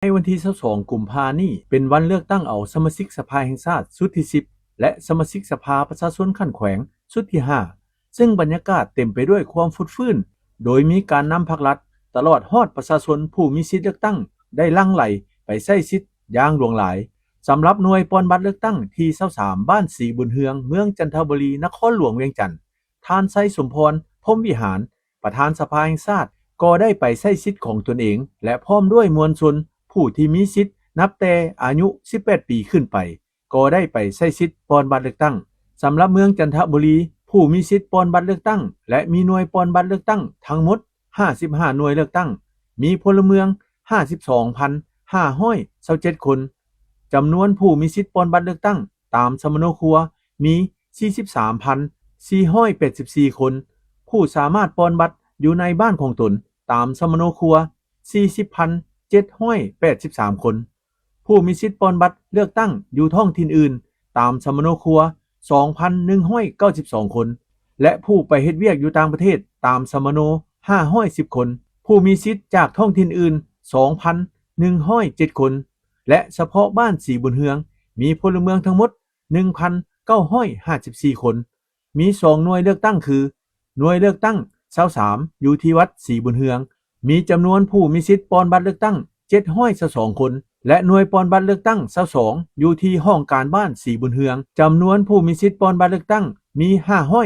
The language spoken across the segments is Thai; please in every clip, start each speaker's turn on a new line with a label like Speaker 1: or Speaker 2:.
Speaker 1: ในวันที่22กุมภาพันธ์นี้เป็นวันเลือกตั้งเอาสมาชิกสภาแห่งชาติชุดที่10และสมาชิกสภาประชาชนขั้นแขวงชุดที่5ซึ่งบรรยากาศเต็มไปด้วยความฟุดฟื้นโดยมีการนำภาครัฐตลอดฮอดประชาชนผู้มีสิทธิเลือกตั้งได้ลั่งไหลไปใช้สิทธิ์อย่างหลวงหลายสำหรับหน่วยปอนบัตรเลือกตั้งที่23บ้านสีบุญเฮืองเมืองจันทบุรีนครหลวงเวียงจันทน์ท่านไซสมพรพรหมวิหารประธานสภาแห่งชาติก็ได้ไปใช้สิทธิ์ของตนเองและพร้อมด้วยมวลชนผู้ที่มีสิทธิ์นับแต่อายุ18ปีขึ้นไปก็ได้ไปใช้สิทธิ์ปอนบัตรเลือกตั้งสำหรับเมืองจันทบุรีผู้มีสิทธิ์ปอนบัตรเลือกตั้งและมีหน่วยปอนบัตรเลือกตั้งทั้งหมด55หน่วยเลือกตั้งมีพลเมือง 52,527 คนจำนวนผู้มีสิทธิ์ปอนบัตรเลือกตั้งตามสมโนครัวมี 43,484 คนผู้สามารถปอนบัตรอยู่ในบ้านของตนตามสมโนครัว 40,783 คนผู้มีสิทธิ์ปอนบัตรเลือกตั้งอยู่ท้องถิ่นอื่นตามสมโนครัว 2,192 คนและผู้ไปเฮ็ดเวียกอยู่ต่างประเทศตามสมโน510 คนผู้มีสิทธิ์จากท้องถิ่นอื่น 2,107 คนและเฉพาะบ้านสีบุญเฮืองมีพลเมืองทั้งหมด 1,954 คนมี2หน่วยเลือกตั้งคือหน่วยเลือกตั้ง23อยู่ที่วัดสีบุญเฮืองมีจำนวนผู้มีสิทธิ์ปอนบัตรเลือกตั้ง722คนและหน่วยปอนบัตรเลือกตั้ง22อยู่ที่ห้องการบ้านสีบุญเฮืองจำนวนผู้มีสิทธิ์ปอนบัตรเลือกตั้งมี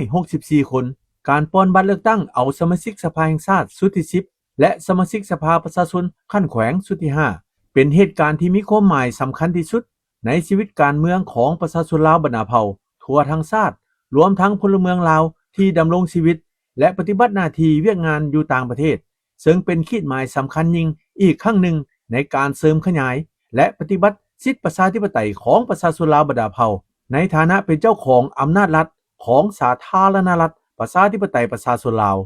Speaker 1: 564คนการปอนบัตรเลือกตั้งเอาสมาชิกสภาแห่งชาติชุดที่10และสมาชิกสภาประชาชนขั้นแขวงชุดที่5เป็นเหตุการณ์ที่มีความหมายสำคัญที่สุดในชีวิตการเมืองของประชาชนลาวบรรณาเผ่าทั่วทั้งชาติรวมทั้งพลเมืองลาวที่ดำรงชีวิตและปฏิบัติหน้าที่เวียกงานอยู่ต่างประเทศซึ่งเป็นขีดหมายสำคัญยิ่งอีกครั้งหนึ่งในการเสริมขยายและปฏิบัติสิทธิประชาธิปไตยของประชาชนลาวบรรดาเผ่าในฐานะเป็นเจ้าของอำนาจรัฐของสาธารณรัฐประชาธิปไตยประชาชนลาว